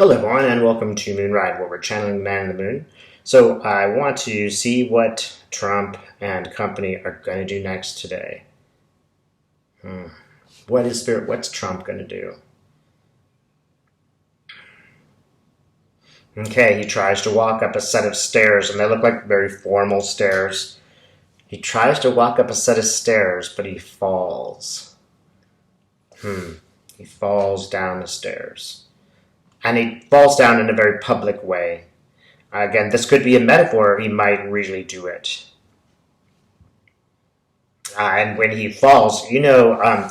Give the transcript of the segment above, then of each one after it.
Hello everyone and welcome to Moonride, where we're channeling the man in the moon. So I want to see what Trump and company are going to do next today. What's Trump going to do? Okay, he tries to walk up a set of stairs, and they look like very formal stairs. He tries to walk up a set of stairs, but he falls. He falls down the stairs. And he falls down in a very public way. Again, this could be a metaphor. He might really do it. And when he falls,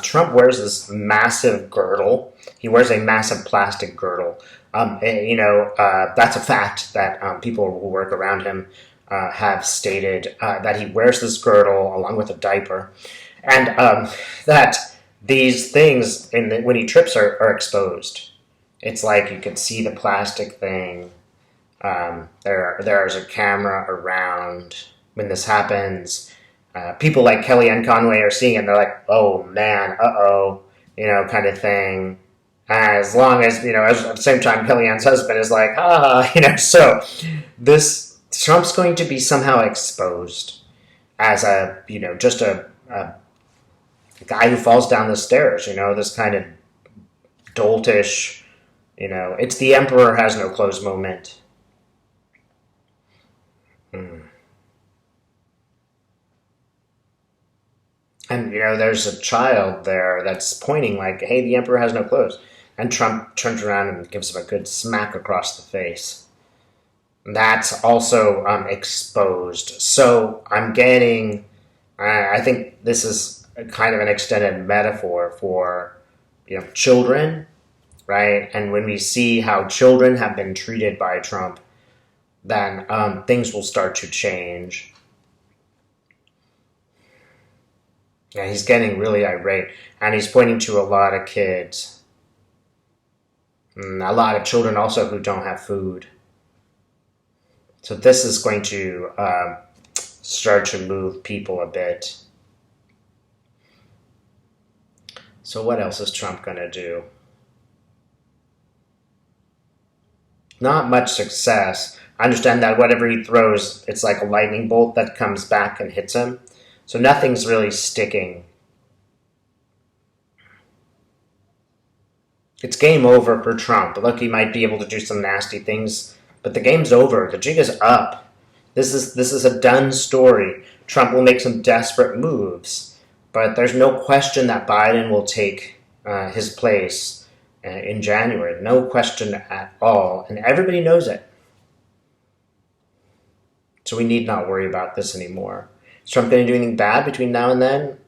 Trump wears this massive girdle. He wears a massive plastic girdle. That's a fact that people who work around him have stated that he wears this girdle along with a diaper. And that these things, when he trips, are exposed. It's like you can see the plastic thing. There's a camera around when this happens. People like Kellyanne Conway are seeing it, and they're like, oh man, uh-oh, kind of thing. As long as, at the same time, Kellyanne's husband is like, so this Trump's going to be somehow exposed as just a guy who falls down the stairs, this kind of doltish, it's the emperor has no clothes moment. And, there's a child there that's pointing like, hey, the emperor has no clothes. And Trump turns around and gives him a good smack across the face. That's also exposed. So I'm getting, I think this is kind of an extended metaphor for, children, right? And when we see how children have been treated by Trump, then things will start to change. Yeah, he's getting really irate, and he's pointing to a lot of kids. A lot of children also who don't have food. So this is going to start to move people a bit. So what else is Trump going to do? Not much success. I understand that whatever he throws, it's like a lightning bolt that comes back and hits him. So nothing's really sticking. It's game over for Trump. Look, he might be able to do some nasty things, but the game's over. The jig is up. This is a done story. Trump will make some desperate moves, but there's no question that Biden will take his place in January. No question at all, and everybody knows it. So we need not worry about this anymore. Is Trump going to do anything bad between now and then?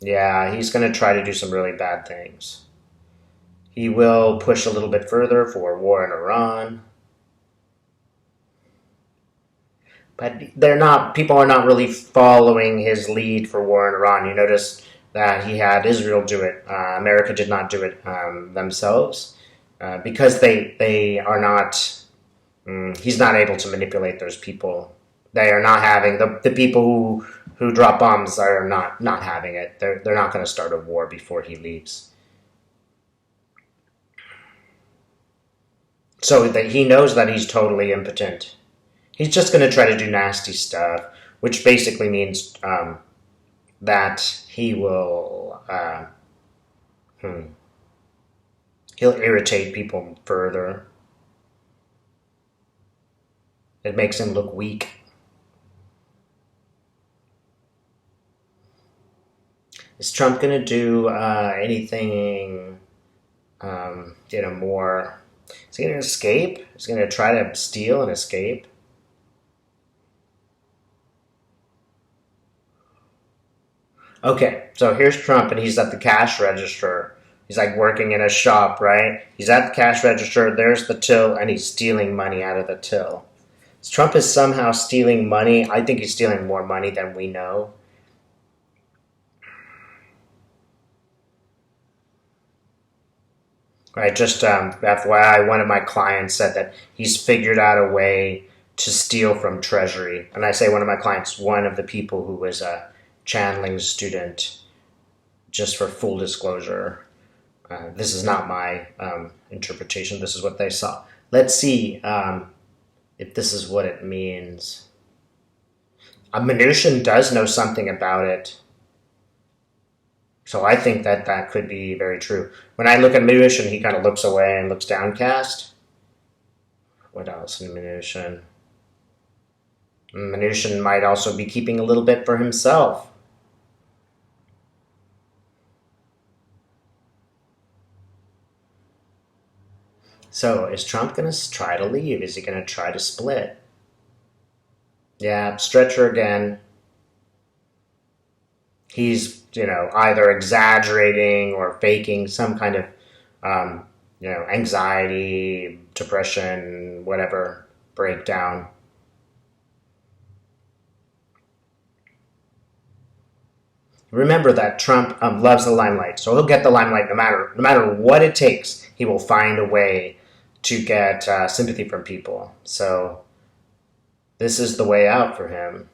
Yeah, he's going to try to do some really bad things. He will push a little bit further for war in Iran. But people are not really following his lead for war in Iran. You notice that he had Israel do it. America did not do it themselves because they are not, he's not able to manipulate those people. They are not having, the people who drop bombs are not having it. They're not going to start a war before he leaves. So that he knows that he's totally impotent. He's just going to try to do nasty stuff, which basically means that he will, he'll irritate people further. It makes him look weak. Is Trump going to do anything, more? Is he going to escape? Is he going to try to steal and escape? Okay, so here's Trump, and he's at the cash register. He's like working in a shop, right? He's at the cash register, there's the till, and he's stealing money out of the till. Trump is somehow stealing money. I think he's stealing more money than we know. Right, just FYI, one of my clients said that he's figured out a way to steal from Treasury. And I say one of my clients, one of the people who was a channeling student, just for full disclosure. This is not my interpretation. This is what they saw. Let's see if this is what it means. Mnuchin does know something about it. So I think that that could be very true. When I look at Mnuchin, he kind of looks away and looks downcast. What else in Mnuchin? Mnuchin might also be keeping a little bit for himself. So is Trump going to try to leave? Is he going to try to split? Yeah, stretcher again. He's, either exaggerating or faking some kind of, anxiety, depression, whatever, breakdown. Remember that Trump loves the limelight, so he'll get the limelight no matter what it takes. He will find a way to get sympathy from people. So this is the way out for him.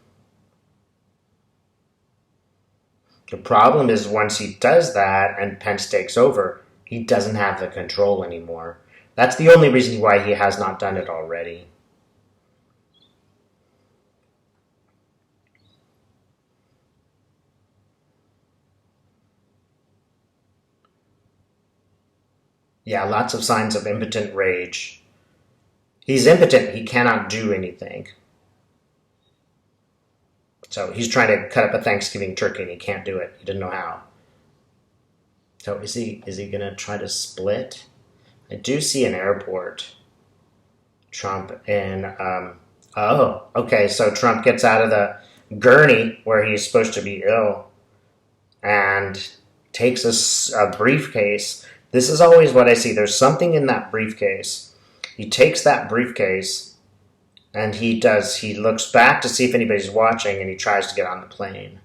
The problem is once he does that and Pence takes over, he doesn't have the control anymore. That's the only reason why he has not done it already. Yeah, lots of signs of impotent rage. He's impotent. He cannot do anything. So he's trying to cut up a Thanksgiving turkey and he can't do it. He doesn't know how. So is he going to try to split? I do see an airport. Trump in, okay, so Trump gets out of the gurney where he's supposed to be ill and takes a briefcase. This is always what I see. There's something in that briefcase. He takes that briefcase and he looks back to see if anybody's watching and he tries to get on the plane.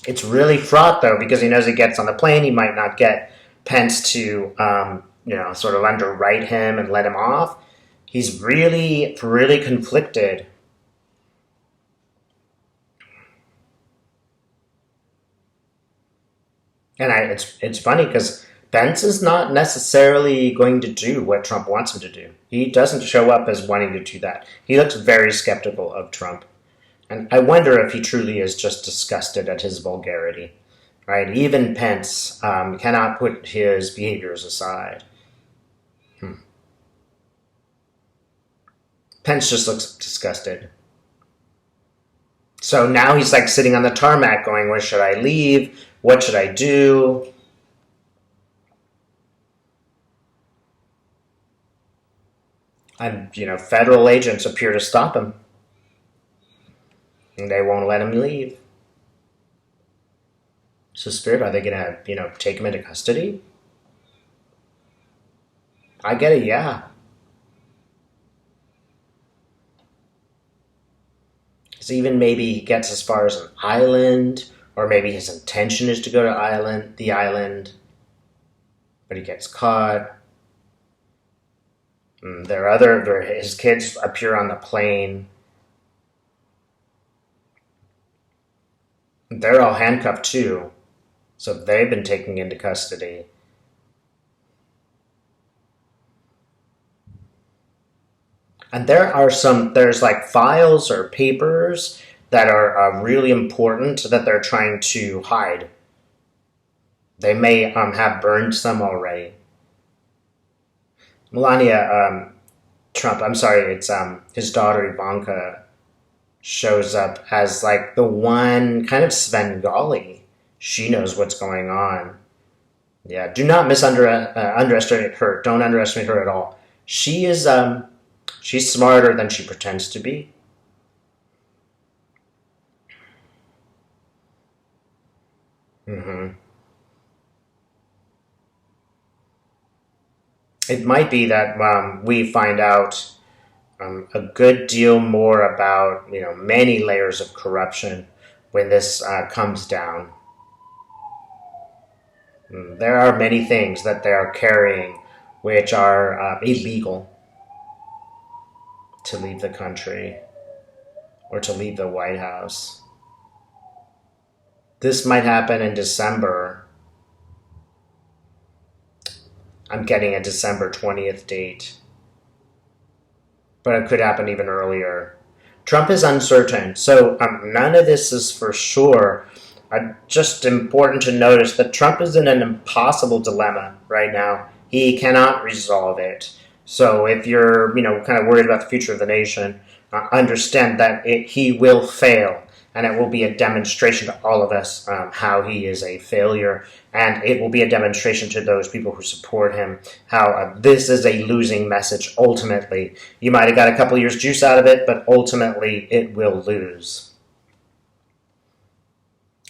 It's really fraught though because he knows he gets on the plane, he might not get Pence to, sort of underwrite him and let him off. He's really, really conflicted. And it's funny because Pence is not necessarily going to do what Trump wants him to do. He doesn't show up as wanting to do that. He looks very skeptical of Trump. And I wonder if he truly is just disgusted at his vulgarity. Right? Even Pence cannot put his behaviors aside. Pence just looks disgusted. So now he's like sitting on the tarmac going, where should I leave? What should I do? And, federal agents appear to stop him. And they won't let him leave. So, Spirit, are they going to, take him into custody? I get it, yeah. So even maybe he gets as far as an island, or maybe his intention is to go to the island, but he gets caught. His kids appear on the plane. They're all handcuffed too, so they've been taken into custody. And there's like files or papers that are really important that they're trying to hide. They may have burned some already. Melania Trump, I'm sorry, it's his daughter Ivanka shows up as like the one kind of Svengali. She knows what's going on. Yeah, do not underestimate her. Don't underestimate her at all. She is she's smarter than she pretends to be. It might be that we find out a good deal more about many layers of corruption when this comes down. There are many things that they are carrying which are illegal to leave the country or to leave the White House. This might happen in December, I'm getting a December 20th date, but it could happen even earlier. Trump is uncertain, so none of this is for sure. Just important to notice that Trump is in an impossible dilemma right now. He cannot resolve it. So if you're, kind of worried about the future of the nation, understand that he will fail, and it will be a demonstration to all of us how he is a failure, and it will be a demonstration to those people who support him how this is a losing message. Ultimately, you might have got a couple years juice out of it, but ultimately it will lose.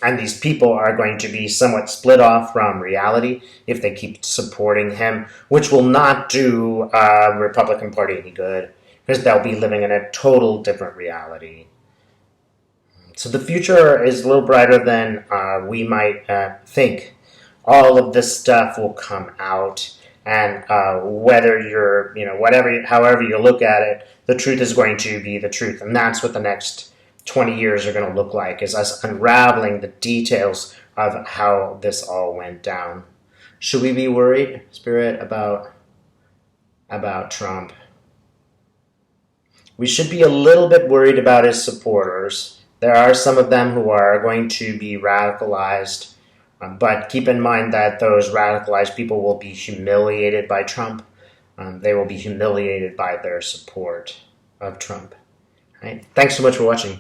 And these people are going to be somewhat split off from reality if they keep supporting him, which will not do Republican Party any good, because they'll be living in a total different reality. So the future is a little brighter than we might think. All of this stuff will come out, and whether you're, however you look at it, the truth is going to be the truth, and that's what the next 20 years are going to look like, is us unraveling the details of how this all went down. Should we be worried, Spirit, about Trump? We should be a little bit worried about his supporters. There are some of them who are going to be radicalized, but keep in mind that those radicalized people will be humiliated by Trump. They will be humiliated by their support of Trump. Right? Thanks so much for watching.